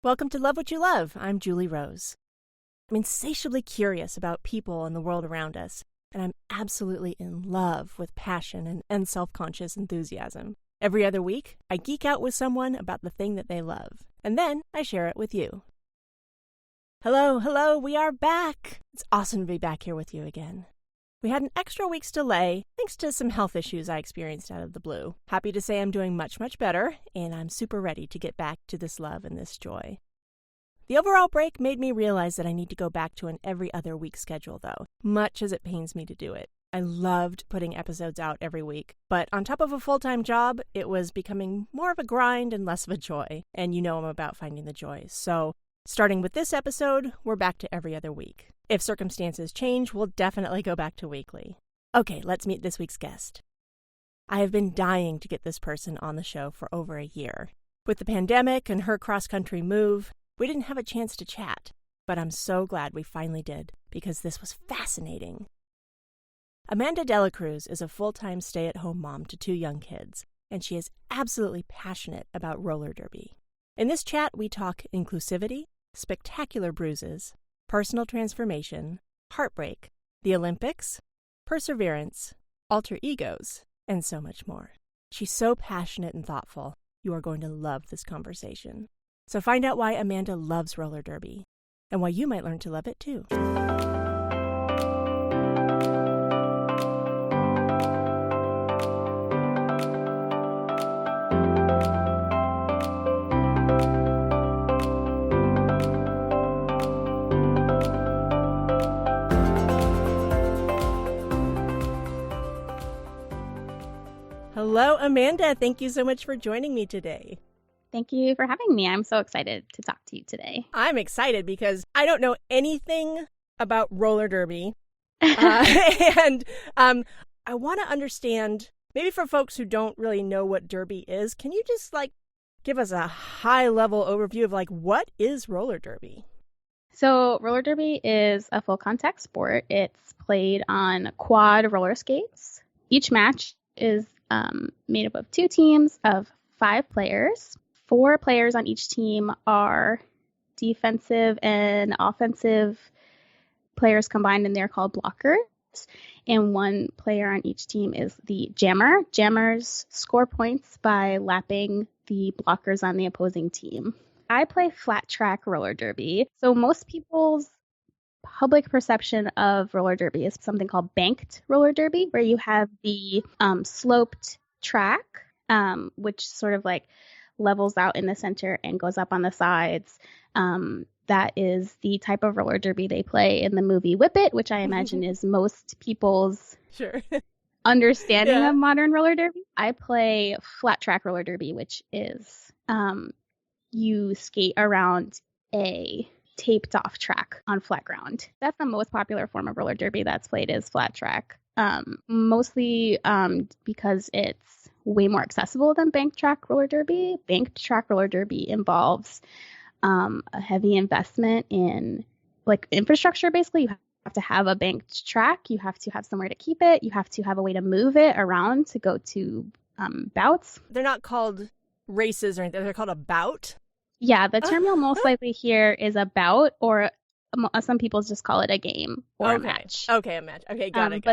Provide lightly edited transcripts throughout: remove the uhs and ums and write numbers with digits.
Welcome to Love What You Love. I'm Julie Rose. I'm insatiably curious about people and the world around us, and I'm absolutely in love with passion and unself-conscious enthusiasm. Every other week, I geek out with someone about the thing that they love, and then I share it with you. Hello, we are back! It's awesome to be back here with you again. We had an extra week's delay thanks to some health issues I experienced out of the blue. Happy to say I'm doing much better, and I'm super ready to get back to this love and this joy. The overall break made me realize that I need to go back to an every other week schedule, though, much as it pains me to do it. I loved putting episodes out every week, but on top of a full-time job, it was becoming more of a grind and less of a joy, and you know I'm about finding the joy. So, starting with this episode, we're back to every other week. If circumstances change, we'll definitely go back to weekly. Okay, let's meet this week's guest. I have been dying to get this person on the show for over a year. With the pandemic and her cross-country move, we didn't have a chance to chat, but I'm so glad we finally did, because this was fascinating. Amanda Dela Cruz is a full-time stay-at-home mom to 2 young kids, and she is absolutely passionate about roller derby. In this chat, we talk inclusivity, spectacular bruises, personal transformation, heartbreak, the Olympics, perseverance, alter egos, and so much more. She's so passionate and thoughtful. You are going to love this conversation. So find out why Amanda loves roller derby, and why you might learn to love it too. Hello, Amanda. Thank you so much for joining me today. Thank you for having me. I'm so excited to talk to you today. I'm excited because I don't know anything about roller derby. And I want to understand, maybe for folks who don't really know what derby is, can you just give us a high-level overview of what is roller derby? So roller derby is a full contact sport. It's played on quad roller skates. Each match is made up of 2 teams of 5 players. 4 players on each team are defensive and offensive players combined, and they're called blockers. And 1 player on each team is the jammer. Jammers score points by lapping the blockers on the opposing team. I play flat track roller derby. So most people's public perception of roller derby is something called banked roller derby, where you have the sloped track, which sort of levels out in the center and goes up on the sides. That is the type of roller derby they play in the movie Whip It, which I imagine is most people's understanding of modern roller derby. I play flat track roller derby, which is you skate around a taped off track on flat ground. That's the most popular form of roller derby that's played is flat track. Mostly because it's way more accessible than banked track roller derby. Banked track roller derby involves a heavy investment in infrastructure. Basically, you have to have a banked track. You have to have somewhere to keep it. You have to have a way to move it around to go to bouts. They're not called races or anything. They're called a bout? Yeah, the term you'll most likely hear is a bout, or some people just call it a game or a match. Okay, a match. Okay, got it.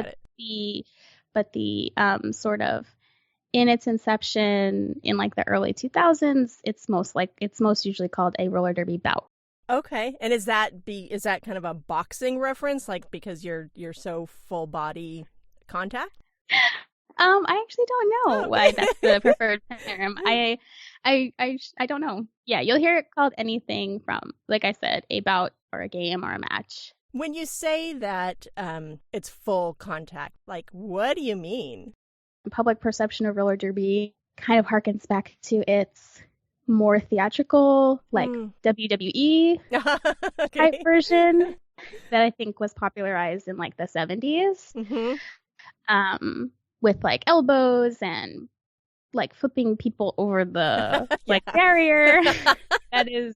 But the sort of in its inception in the early 2000s, it's most usually called a roller derby bout. Okay, and is that kind of a boxing reference, because you're so full body contact? I actually don't know why that's the preferred term. I don't know. Yeah, you'll hear it called anything from, like I said, a bout or a game or a match. When you say that it's full contact, what do you mean? Public perception of roller derby kind of harkens back to its more theatrical, WWE type version that I think was popularized in the 70s. Mm-hmm. With elbows and flipping people over the barrier. That is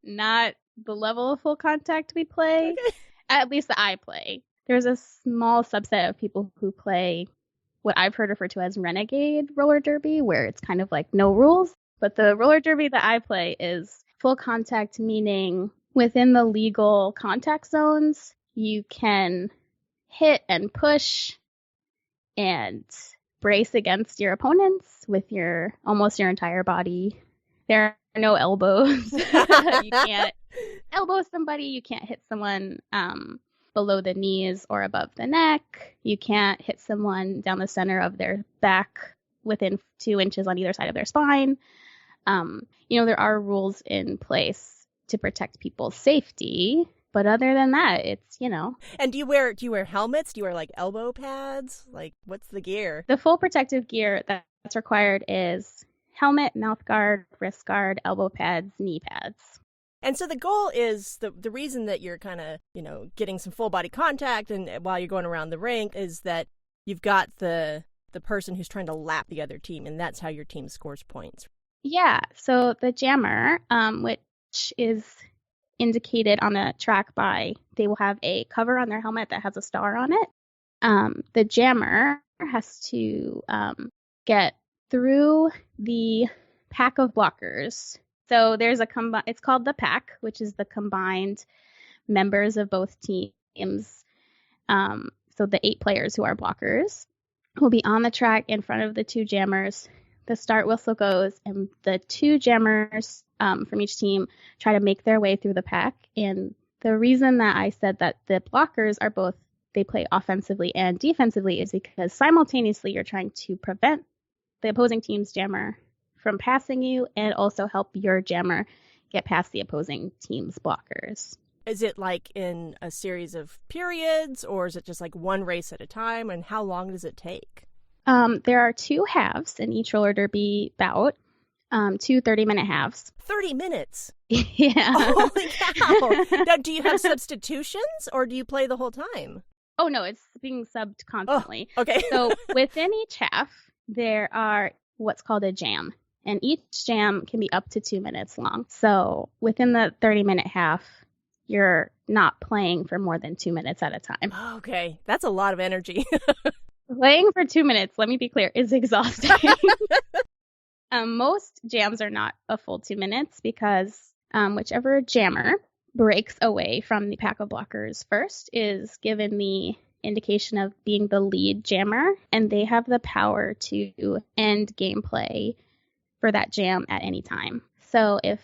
not the level of full contact we play. Okay. At least that I play. There's a small subset of people who play what I've heard referred to as renegade roller derby, where it's kind of no rules. But the roller derby that I play is full contact meaning within the legal contact zones, you can hit and push and brace against your opponents with almost your entire body. There are no elbows. You can't elbow somebody. You can't hit someone below the knees or above the neck. You can't hit someone down the center of their back within 2 inches on either side of their spine. There are rules in place to protect people's safety, but other than that, it's. And do you wear helmets? Do you wear like elbow pads? Like, what's the gear? The full protective gear that's required is helmet, mouth guard, wrist guard, elbow pads, knee pads. And so the goal is the reason that you're kind of, getting some full body contact and while you're going around the rink is that you've got the person who's trying to lap the other team, and that's how your team scores points. Yeah. So the jammer, which is indicated on the track they will have a cover on their helmet that has a star on it. The jammer has to get through the pack of blockers. So there's it's called the pack, which is the combined members of both teams. So the 8 players who are blockers will be on the track in front of the 2 jammers. The start whistle goes, and the 2 jammers from each team try to make their way through the pack. And the reason that I said that the blockers are they play offensively and defensively is because simultaneously you're trying to prevent the opposing team's jammer from passing you and also help your jammer get past the opposing team's blockers. Is it like in a series of periods, or is it just like one race at a time? And how long does it take? There are 2 halves in each roller derby bout, 2 30-minute halves. 30 minutes? Yeah. Holy cow. Now, do you have substitutions, or do you play the whole time? Oh, no, it's being subbed constantly. Oh, okay. So within each half, there are what's called a jam. And each jam can be up to 2 minutes long. So within the 30-minute half, you're not playing for more than 2 minutes at a time. Okay. That's a lot of energy. Playing for 2 minutes, let me be clear, is exhausting. Most jams are not a full 2 minutes because whichever jammer breaks away from the pack of blockers first is given the indication of being the lead jammer, and they have the power to end gameplay for that jam at any time. So if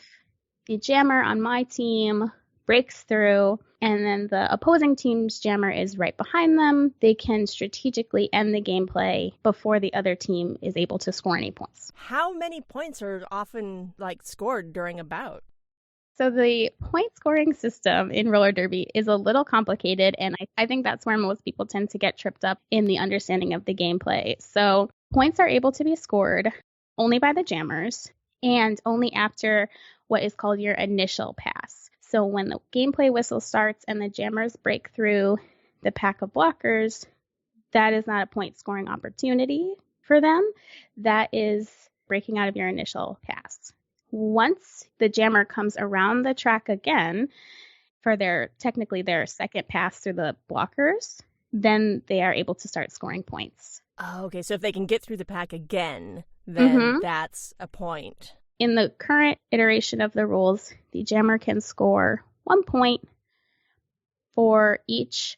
the jammer on my team breaks through and then the opposing team's jammer is right behind them, they can strategically end the gameplay before the other team is able to score any points. How many points are often scored during a bout? So the point scoring system in roller derby is a little complicated, and I think that's where most people tend to get tripped up in the understanding of the gameplay. So points are able to be scored only by the jammers and only after what is called your initial pass. So when the gameplay whistle starts and the jammers break through the pack of blockers, that is not a point scoring opportunity for them. That is breaking out of your initial pass. Once the jammer comes around the track again for their second pass through the blockers, then they are able to start scoring points. Oh, okay. So if they can get through the pack again, then that's a point. In the current iteration of the rules, the jammer can score 1 point for each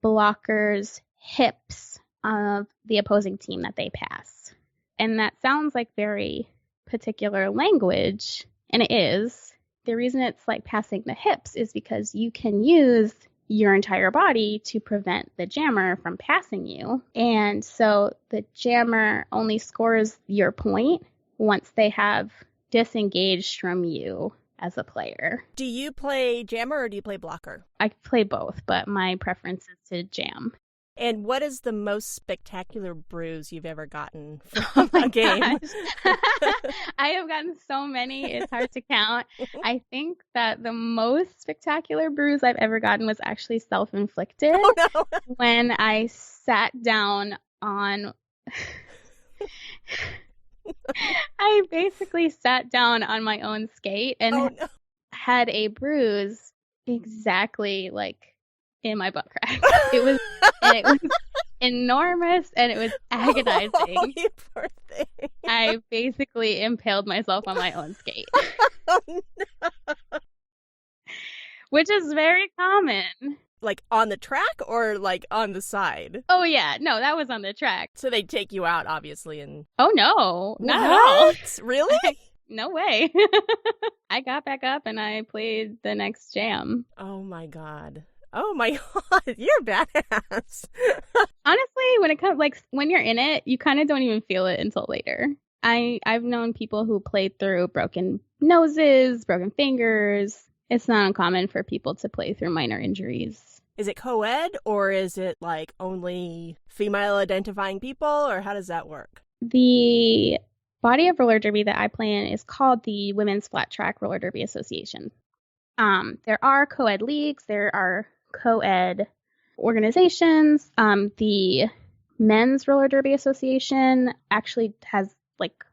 blocker's hips of the opposing team that they pass. And that sounds like very particular language, and it is. The reason it's like passing the hips is because you can use your entire body to prevent the jammer from passing you. And so the jammer only scores your point once they have disengaged from you as a player. Do you play jammer or do you play blocker? I play both, but my preference is to jam. And what is the most spectacular bruise you've ever gotten from a game? I have gotten so many, it's hard to count. I think that the most spectacular bruise I've ever gotten was actually self-inflicted. Oh, no. When I sat down on... I basically sat down on my own skate and had a bruise exactly like in my butt crack. It was enormous and it was agonizing. Oh, you poor thing. I basically impaled myself on my own skate. Oh, no. which is very common. Like on the track or like on the side? Oh, yeah. No, that was on the track. So they take you out, obviously, and... Oh, no. Not at all. Really? No way. I got back up and I played the next jam. Oh, my God. Oh, my God. You're badass. Honestly, when it comes, like, when you're in it, you kind of don't even feel it until later. I've known people who played through broken noses, broken fingers. It's not uncommon for people to play through minor injuries. Is it co-ed or is it like only female identifying people, or how does that work? The body of roller derby that I play in is called the Women's Flat Track Roller Derby Association. There are co-ed leagues, there are co-ed organizations. The Men's Roller Derby Association actually has like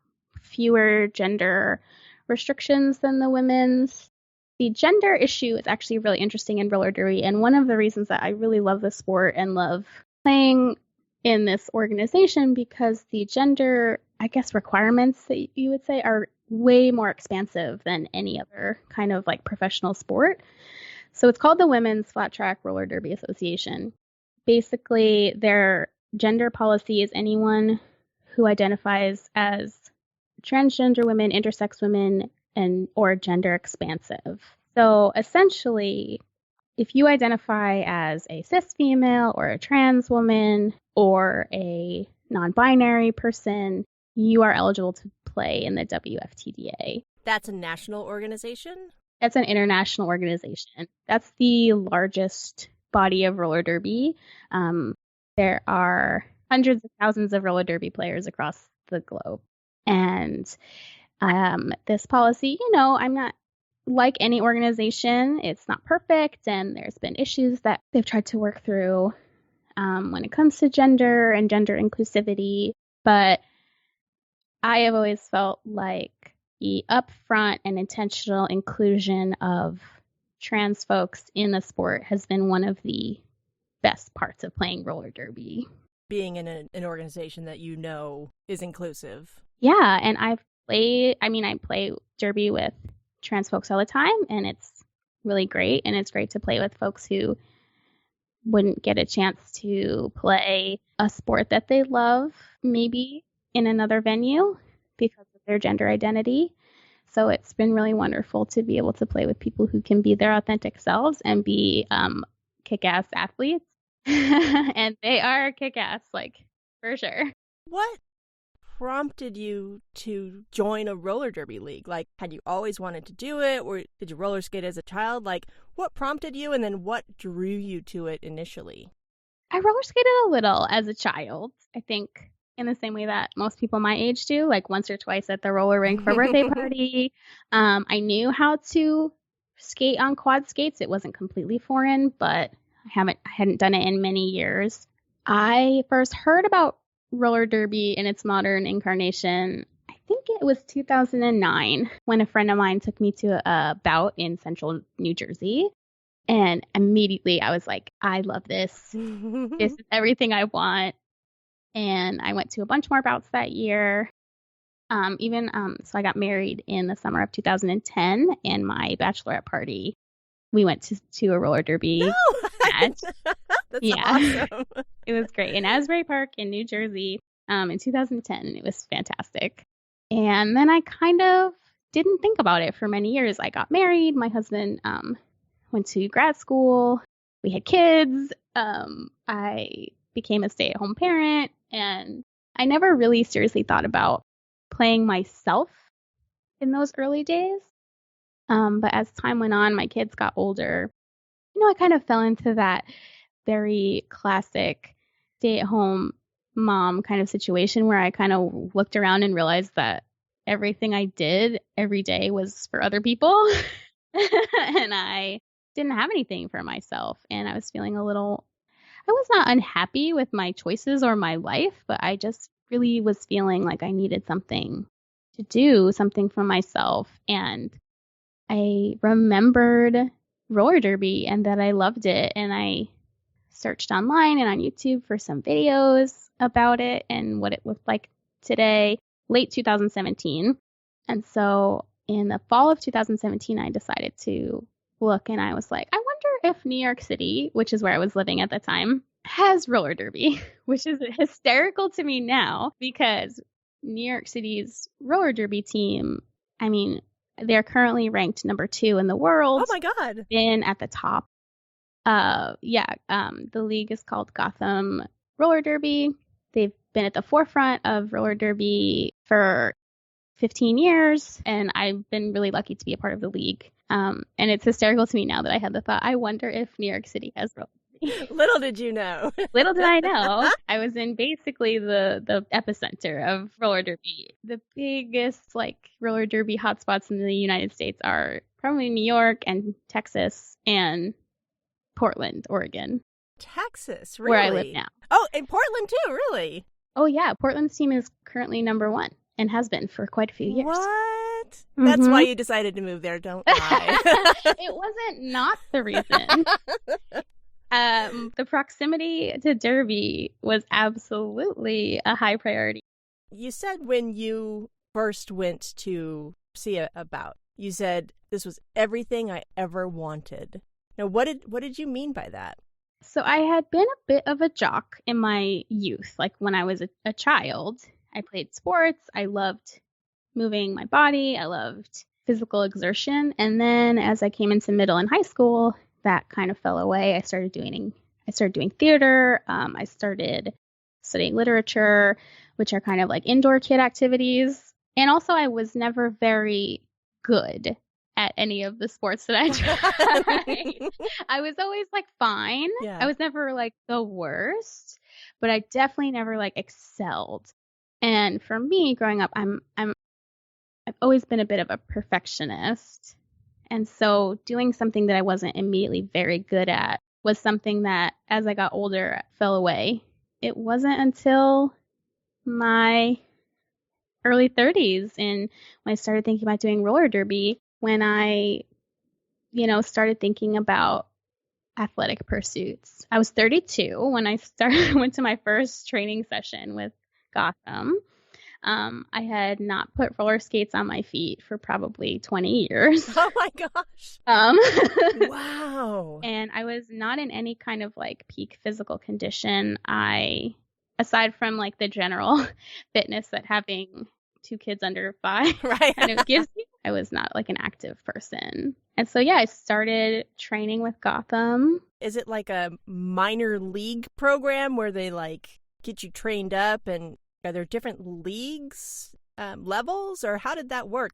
fewer gender restrictions than the women's. The gender issue is actually really interesting in roller derby, and one of the reasons that I really love the sport and love playing in this organization, because the gender, I guess, requirements that you would say are way more expansive than any other kind of like professional sport. So it's called the Women's Flat Track Roller Derby Association. Basically, their gender policy is anyone who identifies as transgender women, intersex women, and or gender expansive. So essentially, if you identify as a cis female or a trans woman or a non-binary person, you are eligible to play in the WFTDA. That's a national organization? That's an international organization. That's the largest body of roller derby. There are hundreds of thousands of roller derby players across the globe. And this policy, I'm not like any organization. It's not perfect, and there's been issues that they've tried to work through when it comes to gender and gender inclusivity. But I have always felt like the upfront and intentional inclusion of trans folks in the sport has been one of the best parts of playing roller derby. Being in an organization that you know is inclusive. Yeah, and I play derby with trans folks all the time, and it's really great. And it's great to play with folks who wouldn't get a chance to play a sport that they love, maybe in another venue because of their gender identity. So it's been really wonderful to be able to play with people who can be their authentic selves and be kick-ass athletes. And they are kick-ass, like, for sure. What prompted you to join a roller derby league? Like, had you always wanted to do it, or did you roller skate as a child? Like, what prompted you, and then what drew you to it initially? I roller skated a little as a child, I think, in the same way that most people my age do, like once or twice at the roller rink for a birthday party. I knew how to skate on quad skates. It wasn't completely foreign, but I hadn't done it in many years. I first heard about roller derby in its modern incarnation, I think it was 2009, when a friend of mine took me to a bout in central New Jersey. And immediately I was like, I love this. This is everything I want. And I went to a bunch more bouts that year. So I got married in the summer of 2010, and my bachelorette party, we went to a roller derby match. That's awesome. It was great in Asbury Park in New Jersey in 2010, and it was fantastic. And then I kind of didn't think about it for many years. I got married. My husband went to grad school. We had kids. I became a stay-at-home parent, and I never really seriously thought about playing myself in those early days. But as time went on, my kids got older. I kind of fell into that very classic stay-at-home mom kind of situation where I kind of looked around and realized that everything I did every day was for other people. And I didn't have anything for myself. And I was feeling I was not unhappy with my choices or my life, but I just really was feeling like I needed something to do, something for myself. And I remembered roller derby and that I loved it. And I searched online and on YouTube for some videos about it and what it looked like today, late 2017. And so in the fall of 2017, I decided to look, and I was like, I wonder if New York City, which is where I was living at the time, has roller derby, which is hysterical to me now because New York City's roller derby team, I mean, they're currently ranked number 2 in the world. Oh my God. Been at the top. The league is called Gotham Roller Derby. They've been at the forefront of roller derby for 15 years, and I've been really lucky to be a part of the league. And it's hysterical to me now that I had the thought, I wonder if New York City has roller derby. Little did you know. Little did I know. I was in basically the epicenter of roller derby. The biggest roller derby hotspots in the United States are probably New York and Texas and Portland, Oregon. Texas, really? Where I live now. Oh, in Portland too, really? Oh yeah, Portland's team is currently number 1 and has been for quite a few years. What? That's why you decided to move there, don't lie. It wasn't not the reason. The proximity to Derby was absolutely a high priority. You said when you first went to see a bout, you said this was everything I ever wanted. Now, what did you mean by that? So I had been a bit of a jock in my youth. Like when I was a child, I played sports. I loved moving my body. I loved physical exertion. And then as I came into middle and high school, that kind of fell away. I started doing theater. I started studying literature, which are kind of like indoor kid activities. And also I was never very good at any of the sports that I tried. I was always fine. Yeah. I was never the worst, but I definitely never excelled. And for me growing up, I've always been a bit of a perfectionist. And so doing something that I wasn't immediately very good at was something that as I got older fell away. It wasn't until my early 30s and when I started thinking about doing roller derby, when I, started thinking about athletic pursuits. I was 32 when I went to my first training session with Gotham. I had not put roller skates on my feet for probably 20 years. Oh my gosh. Wow. And I was not in any kind of peak physical condition. Aside from the general fitness that having 2 kids under 5 right. kind of gives you, I was not an active person. And so, yeah, I started training with Gotham. Is it like a minor league program where they get you trained up, and are there different leagues, levels, or how did that work?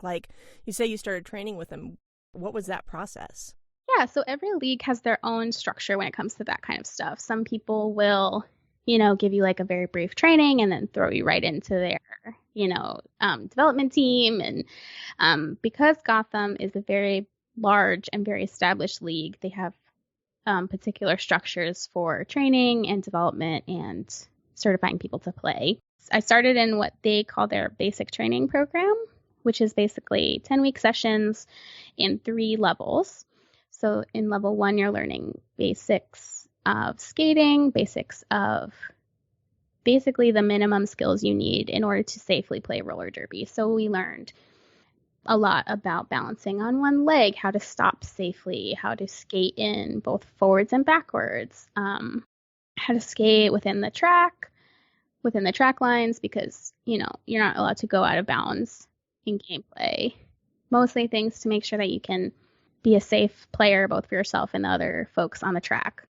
You say you started training with them. What was that process? Yeah, so every league has their own structure when it comes to that kind of stuff. Some people will, give you a very brief training and then throw you right into their, development team. And because Gotham is a very large and very established league, they have particular structures for training and development and certifying people to play. I started in what they call their basic training program, which is basically 10-week sessions in 3 levels. So in level 1, you're learning basics of skating, basics of basically the minimum skills you need in order to safely play roller derby. So we learned a lot about balancing on one leg, how to stop safely, how to skate in both forwards and backwards, how to skate within the track lines, because, you're not allowed to go out of bounds in gameplay. Mostly things to make sure that you can be a safe player, both for yourself and the other folks on the track.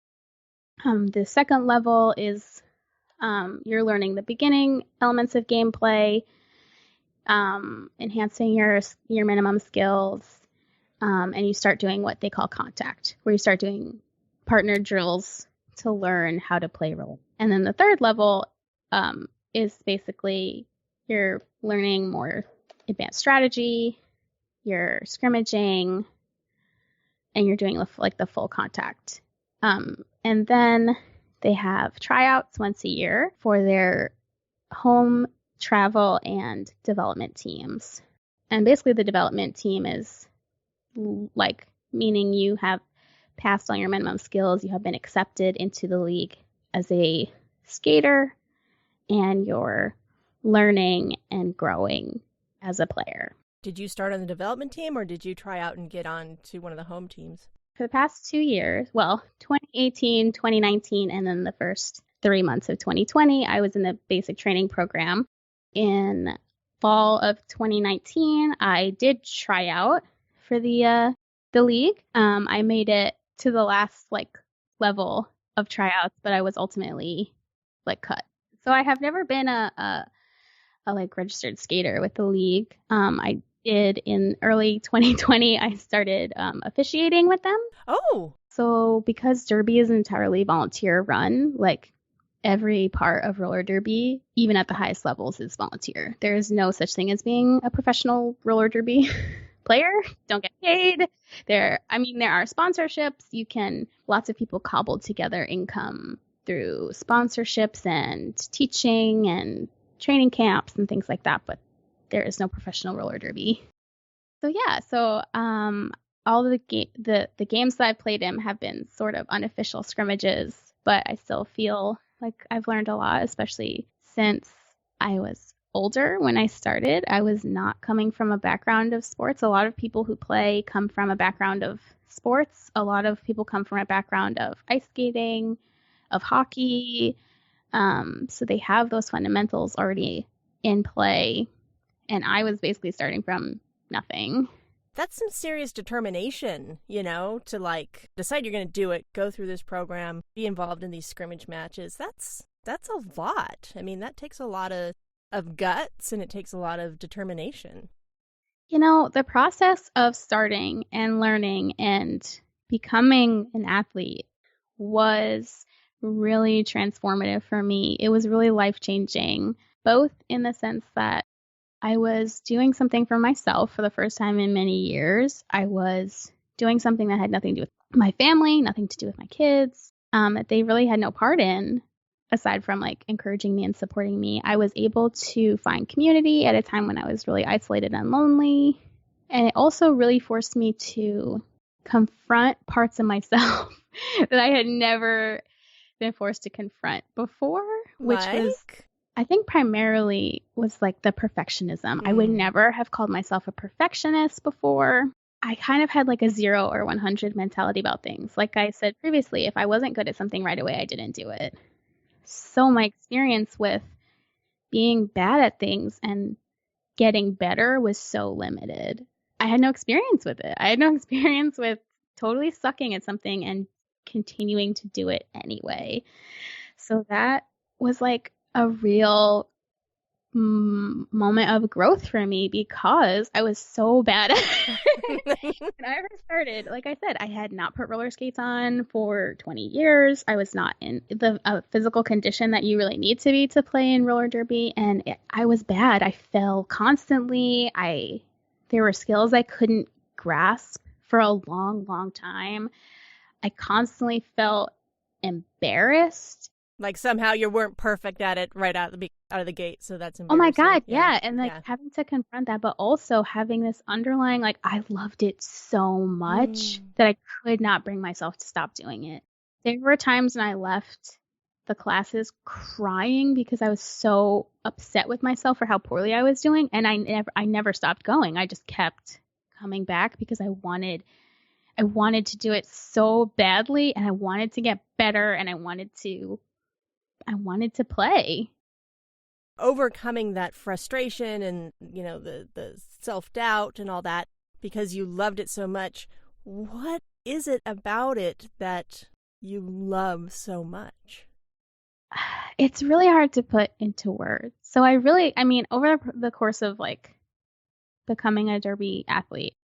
The second level is you're learning the beginning elements of gameplay, enhancing your minimum skills, and you start doing what they call contact, where you start doing partner drills to learn how to play role. And then the third level is basically you're learning more advanced strategy, you're scrimmaging, and you're doing the full contact. And then they have tryouts once a year for their home, travel, and development teams. And basically the development team is meaning you have passed all your minimum skills, you have been accepted into the league as a skater, and you're learning and growing as a player. Did you start on the development team or did you try out and get on to one of the home teams? For the past 2 years, well, 2018, 2019, and then the first 3 months of 2020, I was in the basic training program. In fall of 2019, I did try out for the league. I made it to the last level of tryouts, but I was ultimately cut. So I have never been a registered skater with the league. I did in early 2020. I started officiating with them. Oh, so because derby is entirely volunteer run, every part of roller derby, even at the highest levels, is volunteer. There is no such thing as being a professional roller derby player. Don't get paid. There are sponsorships. Lots of people cobbled together income through sponsorships and teaching and training camps and things like that, but there is no professional roller derby. So yeah, all the games that I've played in have been sort of unofficial scrimmages, but I still feel like I've learned a lot, especially since I was older when I started. I was not coming from a background of sports. A lot of people who play come from a background of sports. A lot of people come from a background of ice skating, of hockey. So they have those fundamentals already in play. And I was basically starting from nothing. That's some serious determination, to decide you're going to do it, go through this program, be involved in these scrimmage matches. That's a lot. I mean, that takes a lot of guts and it takes a lot of determination. The process of starting and learning and becoming an athlete was really transformative for me. It was really life-changing, both in the sense that I was doing something for myself for the first time in many years. I was doing something that had nothing to do with my family, nothing to do with my kids, that they really had no part in, aside from encouraging me and supporting me. I was able to find community at a time when I was really isolated and lonely. And it also really forced me to confront parts of myself that I had never been forced to confront before, which was, I think, primarily was the perfectionism. I would never have called myself a perfectionist before. I kind of had a 0 or 100 mentality about things. Like I said previously, if I wasn't good at something right away, I didn't do it. So my experience with being bad at things and getting better was so limited. I had no experience with it. I had no experience with totally sucking at something and continuing to do it anyway. So that was a real moment of growth for me because I was so bad at it. When I first started, like I said, I had not put roller skates on for 20 years. I was not in the physical condition that you really need to be to play in roller derby, and I was bad. I fell constantly. There were skills I couldn't grasp for a long, long time. I constantly felt embarrassed. Somehow you weren't perfect at it right out of the gate, so that's embarrassing. Oh my God, yeah. And having to confront that, but also having this underlying, I loved it so much that I could not bring myself to stop doing it. There were times when I left the classes crying because I was so upset with myself for how poorly I was doing, and I never stopped going. I just kept coming back because I wanted to do it so badly, and I wanted to get better, and I wanted to play. Overcoming that frustration and, the self-doubt and all that because you loved it so much. What is it about it that you love so much? It's really hard to put into words. So over the course of becoming a derby athlete,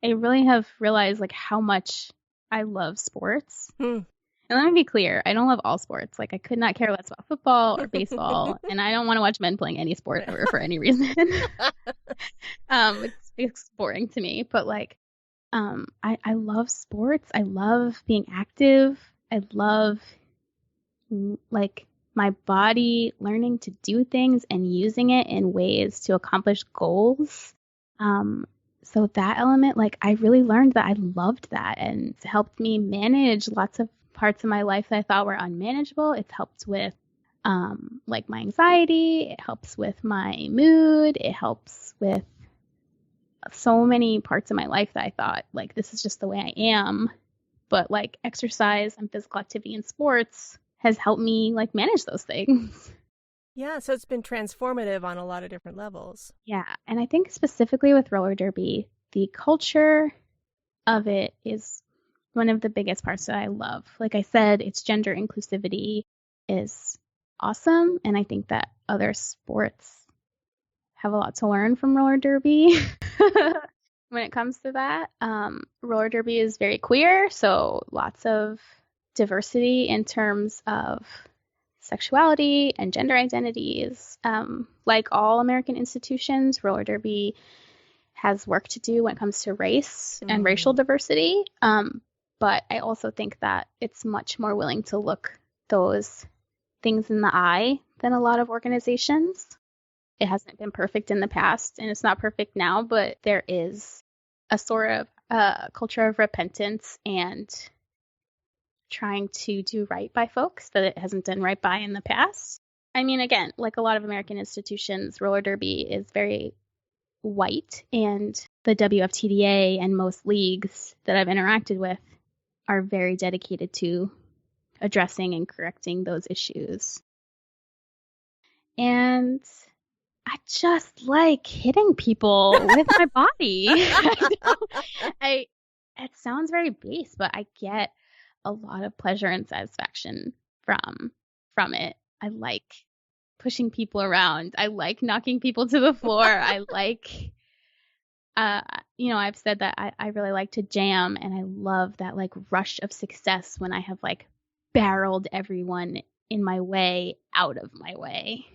I really have realized how much I love sports. And let me be clear, I don't love all sports. I could not care less about football or baseball, and I don't want to watch men playing any sport ever for any reason. It's boring to me, but I love sports. I love being active. I love my body learning to do things and using it in ways to accomplish goals. So that element, I really learned that I loved that, and it's helped me manage lots of parts of my life that I thought were unmanageable. It's helped with my anxiety. It helps with my mood. It helps with so many parts of my life that I thought, like, this is just the way I am. But, like, exercise and physical activity and sports has helped me, like, manage those things. Yeah, so it's been transformative on a lot of different levels. Yeah, and I think specifically with roller derby, the culture of it is one of the biggest parts that I love. Like I said, its gender inclusivity is awesome, and I think that other sports have a lot to learn from roller derby when it comes to that. Roller derby is very queer, so lots of diversity in terms of sexuality and gender identities. Like all American institutions, roller derby has work to do when it comes to race and racial diversity. But I also think that it's much more willing to look those things in the eye than a lot of organizations. It hasn't been perfect in the past, and it's not perfect now, but there is a sort of culture of repentance and trying to do right by folks that it hasn't done right by in the past. I mean, again, like a lot of American institutions, roller derby is very white, and the WFTDA and most leagues that I've interacted with are very dedicated to addressing and correcting those issues. And I just like hitting people with my body. It sounds very base, but I get a lot of pleasure and satisfaction from it. I like pushing people around. I like knocking people to the floor. I like, I've said that I really like to jam, and I love that like rush of success when I have like barreled everyone in my way out of my way.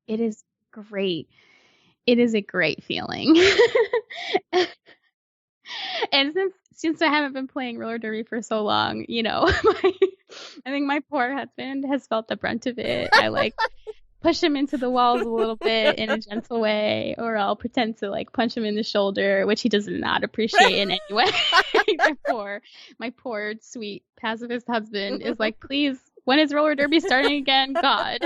It is great. It is a great feeling. And since I haven't been playing roller derby for so long, I think my poor husband has felt the brunt of it. I like push him into the walls a little bit in a gentle way, or I'll pretend to like punch him in the shoulder, which he does not appreciate in any way. My poor, sweet pacifist husband is like, please, when is roller derby starting again? God.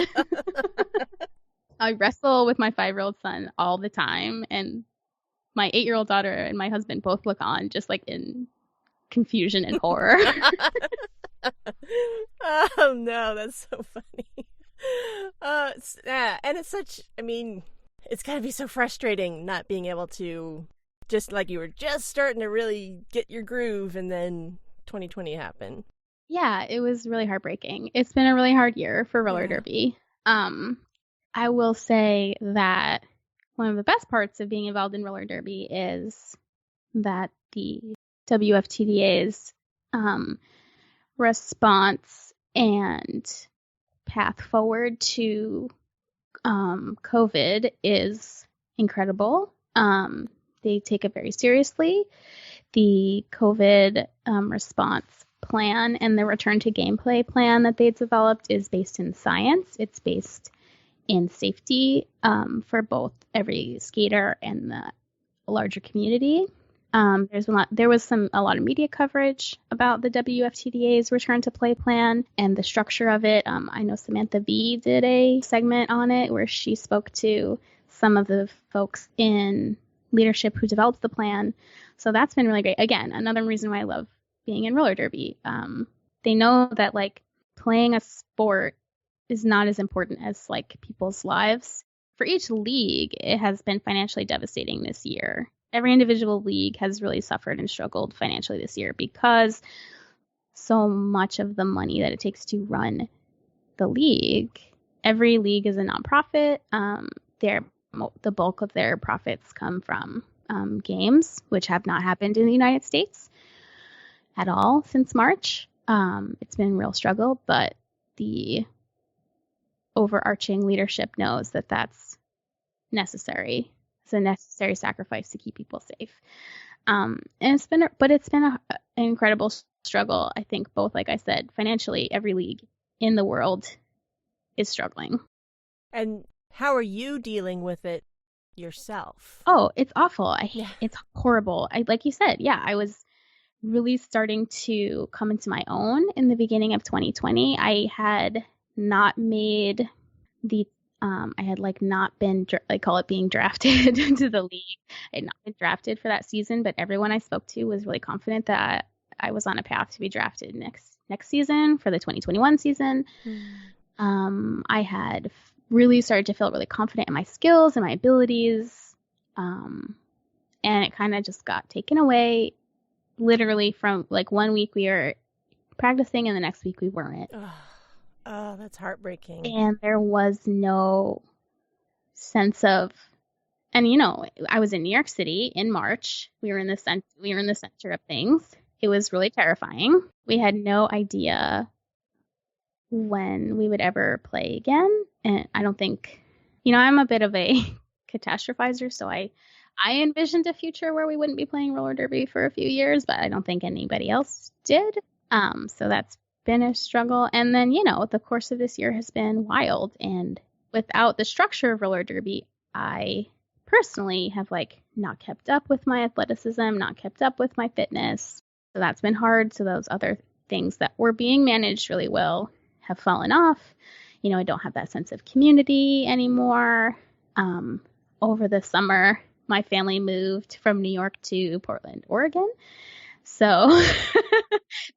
I wrestle with my 5-year-old son all the time, and my 8-year-old daughter and my husband both look on just like in confusion and horror. Oh no, that's so funny. And it's it's gotta be so frustrating not being able to, just like you were just starting to really get your groove, and then 2020 happened. Yeah, it was really heartbreaking. It's been a really hard year for roller derby. I will say that one of the best parts of being involved in roller derby is that the WFTDA's response and path forward to COVID is incredible. They take it very seriously. The COVID response plan and the return to gameplay plan that they developed is based in science. It's based in safety for both every skater and the larger community. There was a lot of media coverage about the WFTDA's return to play plan and the structure of it. I know Samantha V did a segment on it where she spoke to some of the folks in leadership who developed the plan. So that's been really great. Again, another reason why I love being in roller derby. They know that like playing a sport is not as important as like people's lives. For each league, it has been financially devastating this year. Every individual league has really suffered and struggled financially this year because so much of the money that it takes to run the league, every league is a nonprofit. The bulk of their profits come from games, which have not happened in the United States at all since March. It's been a real struggle, but the overarching leadership knows that that's necessary. It's a necessary sacrifice to keep people safe. And it's been an incredible struggle. I think both, like I said, financially, every league in the world is struggling. And how are you dealing with it yourself? Oh, it's awful. It's horrible. Like you said, I was really starting to come into my own in the beginning of 2020. I had not made the I had like not been, I call it being drafted into the league. I had not been drafted for that season, but everyone I spoke to was really confident that I was on a path to be drafted next season for the 2021 season. I had really started to feel really confident in my skills and my abilities. And it kind of just got taken away literally from like 1 week we were practicing and the next week we weren't. Oh, that's heartbreaking. And there was no sense of, and you know, I was in New York City in March. We were in the center of things. It was really terrifying. We had no idea when we would ever play again. And I don't think, you know, I'm a bit of a catastrophizer, so I envisioned a future where we wouldn't be playing roller derby for a few years, but I don't think anybody else did. So that's been a struggle. And then, you know, the course of this year has been wild. And without the structure of roller derby, I personally have like not kept up with my athleticism, not kept up with my fitness. So that's been hard. So those other things that were being managed really well have fallen off. You know, I don't have that sense of community anymore. Over the summer, my family moved from New York to Portland, Oregon. So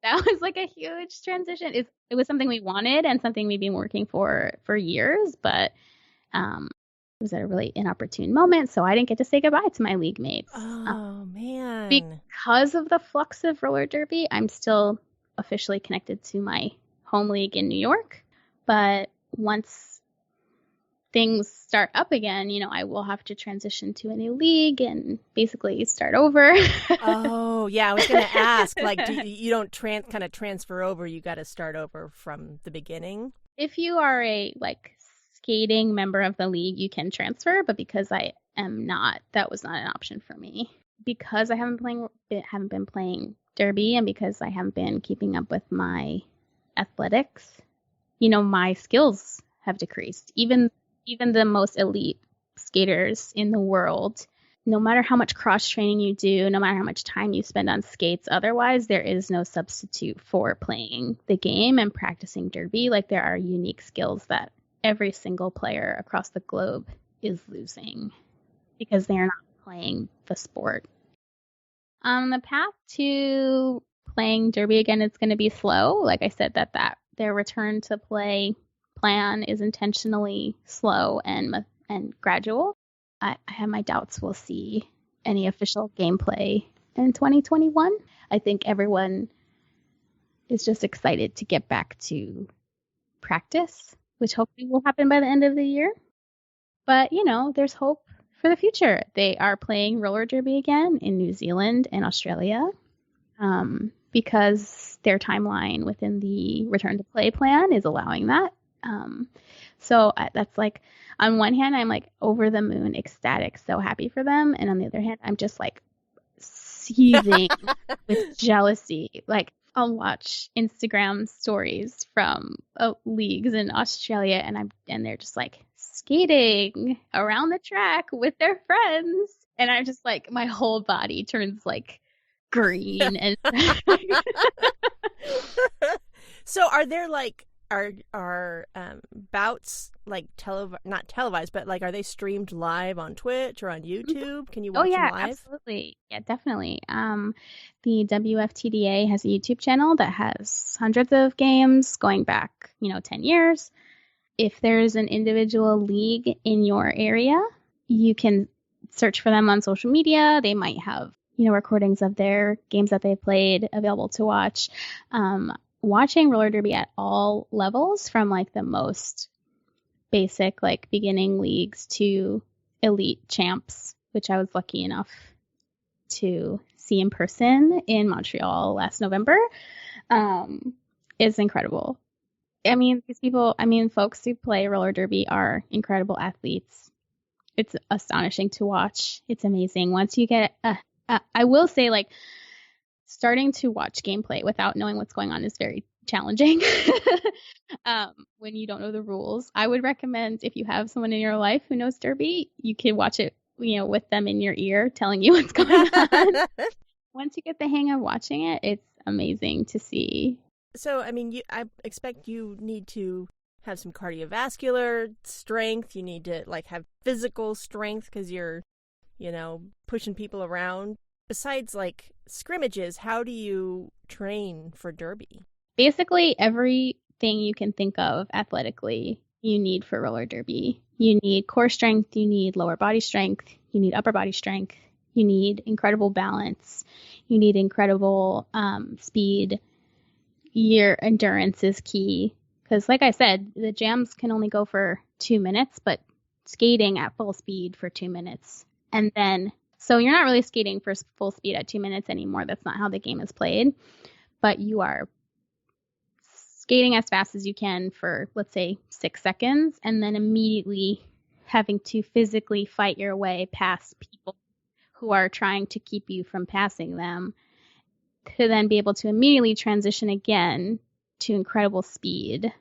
that was like a huge transition. It was something we wanted and something we've been working for years, but it was at a really inopportune moment. So I didn't get to say goodbye to my league mates. Oh, man. Because of the flux of roller derby, I'm still officially connected to my home league in New York. But once things start up again, you know, I will have to transition to a new league and basically start over. Oh, yeah. I was going to ask, like, you don't kind of transfer over. You got to start over from the beginning. If you are a like skating member of the league, you can transfer. But because I am not, that was not an option for me. Because I haven't been playing derby, and because I haven't been keeping up with my athletics, you know, my skills have decreased. Even the most elite skaters in the world, no matter how much cross training you do, no matter how much time you spend on skates, otherwise there is no substitute for playing the game and practicing derby. Like there are unique skills that every single player across the globe is losing because they are not playing the sport. The path to playing derby again is going to be slow. Like I said, that their return to play plan is intentionally slow and gradual. I have my doubts we'll see any official gameplay in 2021. I think everyone is just excited to get back to practice, which hopefully will happen by the end of the year. But, you know, there's hope for the future. They are playing roller derby again in New Zealand and Australia because their timeline within the return to play plan is allowing that. So that's like, on one hand, I'm like over the moon, ecstatic, so happy for them. And on the other hand, I'm just like seething with jealousy. Like I'll watch Instagram stories from leagues in Australia and they're just like skating around the track with their friends. And I'm just like, my whole body turns like green. And So are there like, are bouts like not televised, but like are they streamed live on Twitch or on YouTube? Can you watch them live? Absolutely. Yeah, definitely. The WFTDA has a YouTube channel that has hundreds of games going back, 10 years. If there's an individual league in your area, you can search for them on social media. They might have, recordings of their games that they played available to watch. Watching roller derby at all levels, from like the most basic, like beginning leagues to elite champs, which I was lucky enough to see in person in Montreal last November, is incredible. I mean, folks who play roller derby are incredible athletes. It's astonishing to watch. It's amazing. Once you get, I will say, like, starting to watch gameplay without knowing what's going on is very challenging when you don't know the rules. I would recommend, if you have someone in your life who knows derby, you can watch it, with them in your ear telling you what's going on. Once you get the hang of watching it, it's amazing to see. So, I mean, I expect you need to have some cardiovascular strength. You need to like have physical strength because you're, pushing people around. Besides like scrimmages, how do you train for derby? Basically, everything you can think of athletically, you need for roller derby. You need core strength, you need lower body strength, you need upper body strength, you need incredible balance, you need incredible speed. Your endurance is key because, like I said, the jams can only go for 2 minutes, but skating at full speed for 2 minutes. And then, so you're not really skating for full speed at 2 minutes anymore. That's not how the game is played. But you are skating as fast as you can for, let's say, 6 seconds, and then immediately having to physically fight your way past people who are trying to keep you from passing them, to then be able to immediately transition again to incredible speed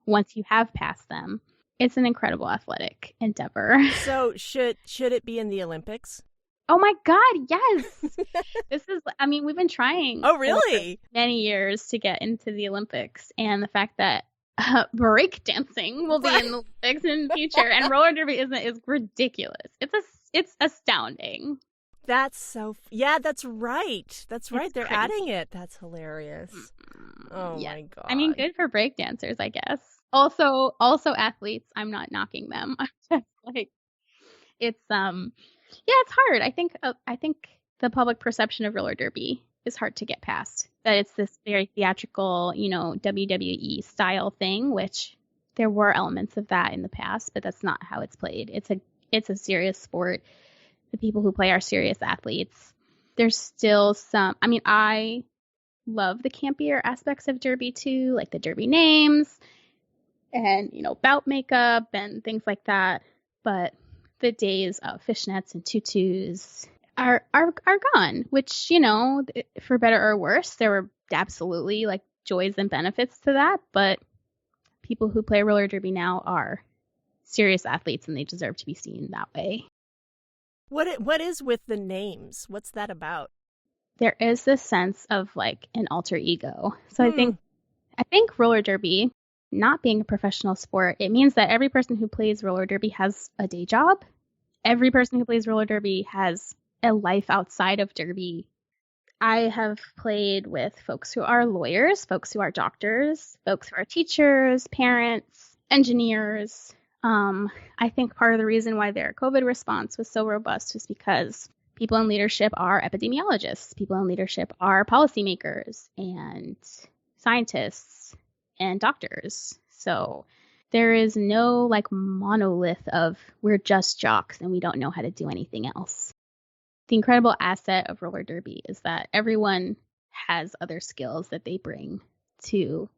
once you have passed them. It's an incredible athletic endeavor. So should it be in the Olympics? Oh my God, yes. We've been trying. Oh, really? For many years to get into the Olympics, and the fact that break dancing will be in the Olympics in the future, and roller derby is ridiculous. It's astounding. That's that's right. That's right. They're adding it. That's hilarious. Oh yeah. my God. I mean, good for break dancers, I guess. Also athletes. I'm not knocking them. I'm just like, it's it's hard. I think the public perception of roller derby is hard to get past. That it's this very theatrical, WWE style thing, which there were elements of that in the past, but that's not how it's played. It's a serious sport. The people who play are serious athletes. There's still some, I love the campier aspects of derby too, like the derby names and, bout makeup and things like that. But the days of fishnets and tutus are gone, which, for better or worse, there were absolutely like joys and benefits to that. But people who play roller derby now are serious athletes, and they deserve to be seen that way. What is with the names? What's that about? There is this sense of like an alter ego. So I think roller derby, not being a professional sport, it means that every person who plays roller derby has a day job. Every person who plays roller derby has a life outside of derby. I have played with folks who are lawyers, folks who are doctors, folks who are teachers, parents, engineers. I think part of the reason why their COVID response was so robust was because people in leadership are epidemiologists. People in leadership are policymakers and scientists and doctors. So there is no like monolith of we're just jocks and we don't know how to do anything else. The incredible asset of roller derby is that everyone has other skills that they bring to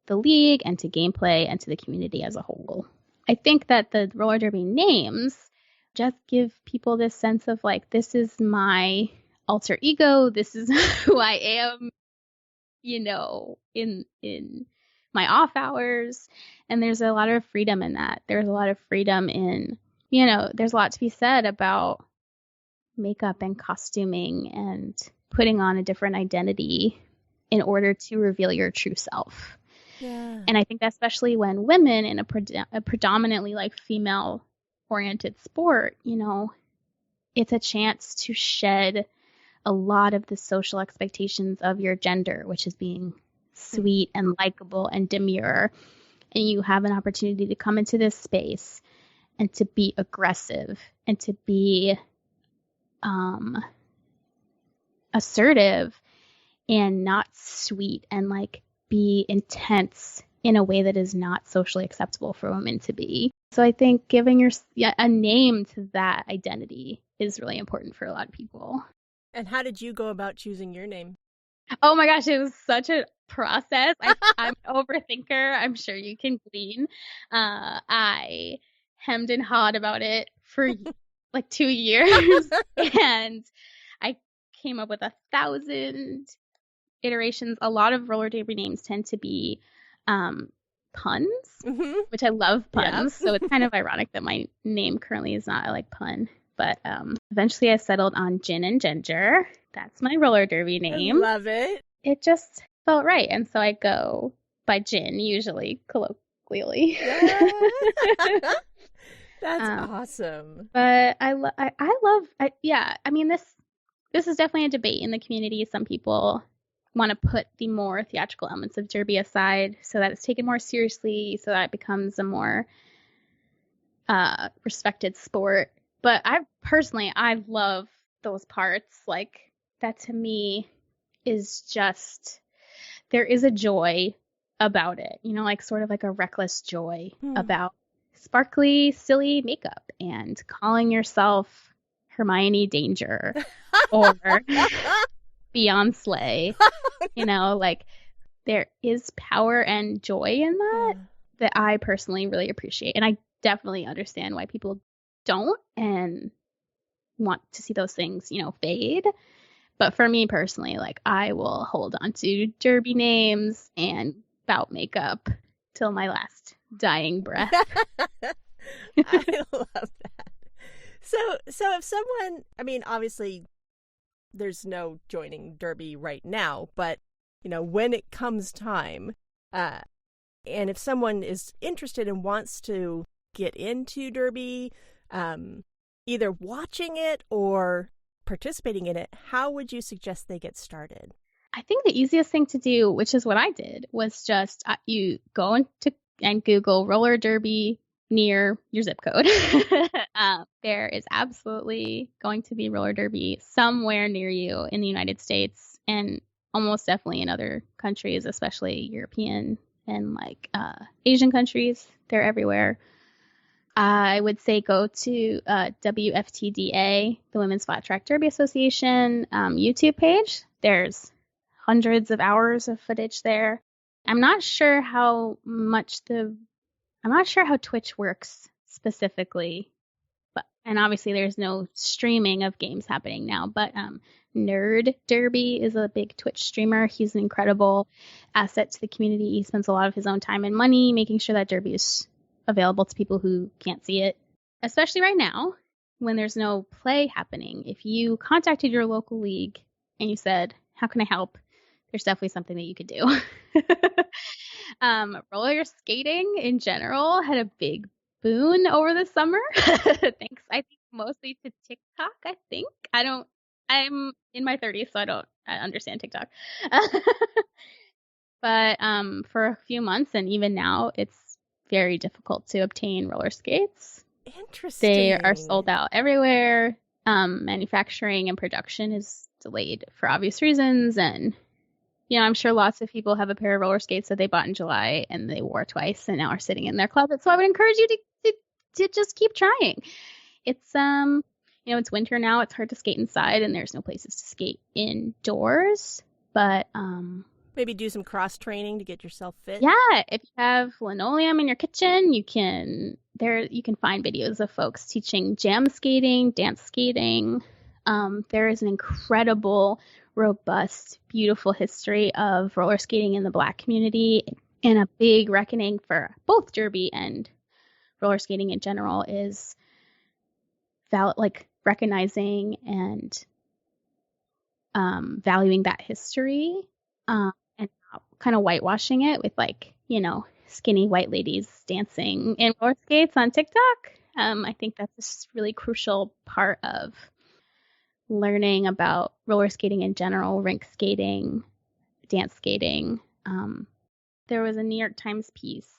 the league and to gameplay and to the community as a whole. I think that the roller derby names just give people this sense of like, this is my alter ego. This is who I am, in my off hours. And there's a lot of freedom in that. There's a lot of freedom in, there's a lot to be said about makeup and costuming and putting on a different identity in order to reveal your true self. Yeah. And I think that especially when women in a predominantly like female oriented sport, it's a chance to shed a lot of the social expectations of your gender, which is being sweet and likable and demure. And you have an opportunity to come into this space and to be aggressive and to be assertive and not sweet and like be intense in a way that is not socially acceptable for women to be. So I think giving a name to that identity is really important for a lot of people. And how did you go about choosing your name? Oh my gosh, it was such a process. I'm an overthinker. I'm sure you can glean. I hemmed and hawed about it for like 2 years, and I came up with 1,000 iterations. A lot of roller derby names tend to be puns, which I love puns. Yeah. So it's kind of ironic that my name currently is not a pun. But eventually I settled on Gin and Ginger. That's my roller derby name. I love it. It just felt right. And so I go by Gin, usually clearly. That's awesome. But I love, I mean, this is definitely a debate in the community. Some people want to put the more theatrical elements of Derby aside so that it's taken more seriously, so that it becomes a more respected sport. But I love those parts. Like, that to me is just, there is a joy about it, you know, like sort of like a reckless joy about sparkly, silly makeup and calling yourself Hermione Danger or Beyonce. You know, like, there is power and joy in that I personally really appreciate. And I definitely understand why people don't and want to see those things, you know, fade. But for me personally, like, I will hold on to Derby names and bout makeup till my last dying breath. I love that. So if someone, I mean, obviously there's no joining Derby right now, but, you know, when it comes time, and if someone is interested and wants to get into Derby, either watching it or participating in it, how would you suggest they get started? I think the easiest thing to do, which is what I did, was just you go into and Google roller derby near your zip code. There is absolutely going to be roller derby somewhere near you in the United States, and almost definitely in other countries, especially European and like Asian countries. They're everywhere. I would say go to WFTDA, the Women's Flat Track Derby Association YouTube page. There's hundreds of hours of footage there. I'm not sure how Twitch works specifically, and obviously there's no streaming of games happening now, but Nerd Derby is a big Twitch streamer. He's an incredible asset to the community. He spends a lot of his own time and money making sure that Derby is available to people who can't see it, especially right now when there's no play happening. If you contacted your local league and you said, how can I help? There's definitely something that you could do. Roller skating in general had a big boon over the summer. Thanks, I think, mostly to TikTok, I think. I'm in my 30s, so I understand TikTok. But for a few months, and even now, it's very difficult to obtain roller skates. Interesting. They are sold out everywhere. Manufacturing and production is delayed for obvious reasons, and you know, I'm sure lots of people have a pair of roller skates that they bought in July and they wore twice and now are sitting in their closet. So I would encourage you to just keep trying. It's you know, it's winter now. It's hard to skate inside and there's no places to skate indoors. But maybe do some cross training to get yourself fit. Yeah, if you have linoleum in your kitchen, you can find videos of folks teaching jam skating, dance skating. There is an incredible, robust, beautiful history of roller skating in the Black community, and a big reckoning for both Derby and roller skating in general is recognizing and valuing that history, and kind of whitewashing it with, like, you know, skinny white ladies dancing in roller skates on TikTok. I think that's a really crucial part of learning about roller skating in general, rink skating, dance skating. There was a New York Times piece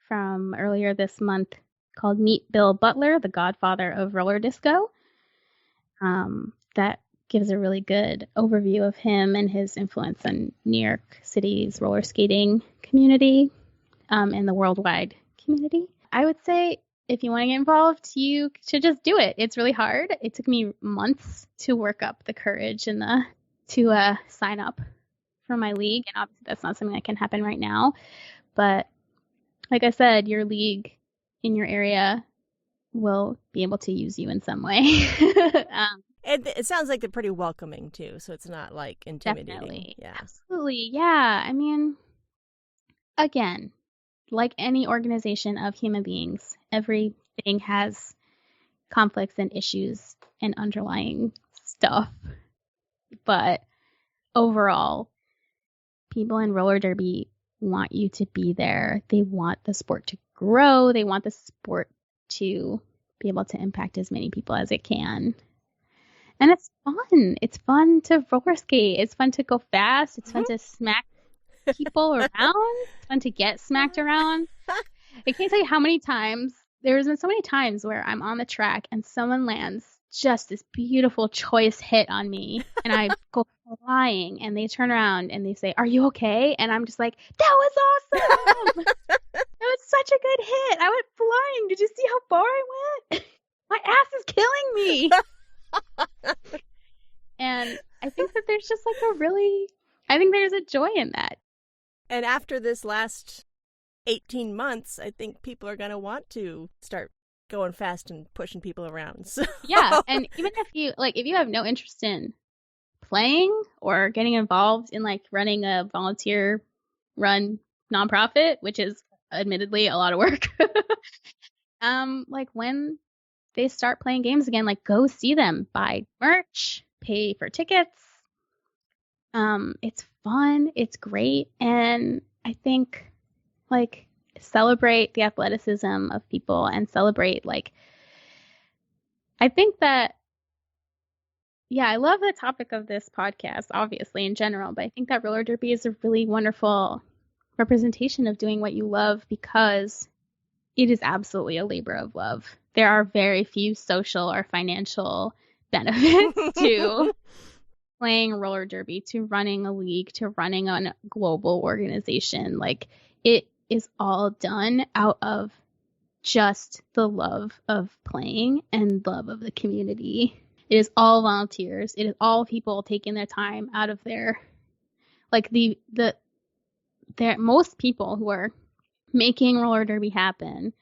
from earlier this month called Meet Bill Butler, the godfather of roller disco. That gives a really good overview of him and his influence on New York City's roller skating community, and the worldwide community. I would say if you want to get involved, you should just do it. It's really hard. It took me months to work up the courage and to sign up for my league. And obviously that's not something that can happen right now. But like I said, your league in your area will be able to use you in some way. And it sounds like they're pretty welcoming too. So it's not like intimidating. Definitely. Yeah. Absolutely. Yeah. I mean, again, like any organization of human beings, everything has conflicts and issues and underlying stuff. But overall, people in roller derby want you to be there. They want the sport to grow. They want the sport to be able to impact as many people as it can. And it's fun. It's fun to roller skate. It's fun to go fast. It's fun to smack people around. It's fun to get smacked around. I can't tell you how many times, there's been so many times where I'm on the track and someone lands just this beautiful choice hit on me and I go flying and they turn around and they say, "Are you okay?" And I'm just like, "That was awesome. That was such a good hit. I went flying. Did you see how far I went? My ass is killing me." And I think that there's just like I think there's a joy in that. And after this last 18 months, I think people are going to want to start going fast and pushing people around. So. Yeah, and even if you have no interest in playing or getting involved in like running a volunteer run nonprofit, which is admittedly a lot of work, like when they start playing games again, like go see them, buy merch, pay for tickets. It's fun, it's great, and I think like celebrate the athleticism of people and celebrate I think that, yeah, I love the topic of this podcast, obviously, in general, but I think that roller derby is a really wonderful representation of doing what you love because it is absolutely a labor of love. There are very few social or financial benefits to playing roller derby, to running a league, to running a global organization. Like, it is all done out of just the love of playing and love of the community. It is all volunteers. It is all people taking their time out of their, like most people who are making roller derby happen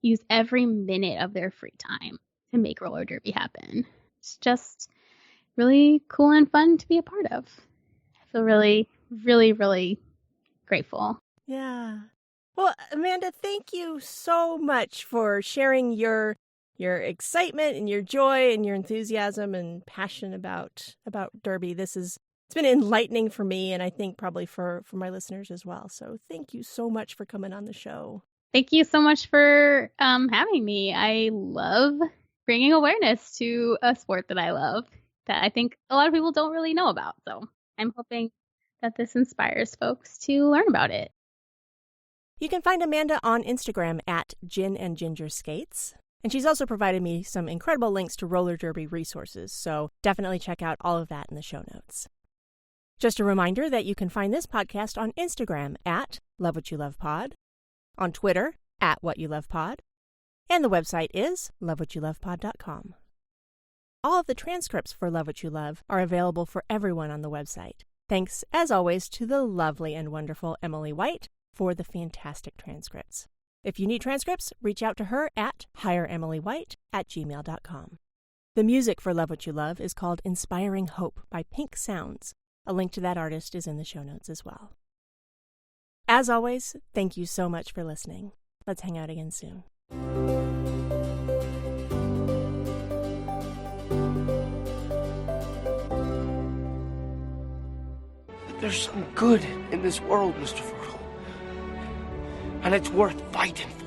use every minute of their free time to make roller derby happen. It's just really cool and fun to be a part of. I feel really, really, really grateful. Yeah. Well, Amanda, thank you so much for sharing your excitement and your joy and your enthusiasm and passion about derby. It's been enlightening for me, and I think probably for my listeners as well. So thank you so much for coming on the show. Thank you so much for having me. I love bringing awareness to a sport that I love that I think a lot of people don't really know about. So I'm hoping that this inspires folks to learn about it. You can find Amanda on Instagram at Gin and Ginger Skates. And she's also provided me some incredible links to roller derby resources, so definitely check out all of that in the show notes. Just a reminder that you can find this podcast on Instagram at LoveWhatYouLovePod, on Twitter at WhatYouLovePod, and the website is lovewhatyoulovepod.com. All of the transcripts for Love What You Love are available for everyone on the website. Thanks, as always, to the lovely and wonderful Emily White for the fantastic transcripts. If you need transcripts, reach out to her at hireemilywhite@gmail.com. The music for Love What You Love is called Inspiring Hope by Pink Sounds. A link to that artist is in the show notes as well. As always, thank you so much for listening. Let's hang out again soon. There's some good in this world, Mr. Fertile. And it's worth fighting for.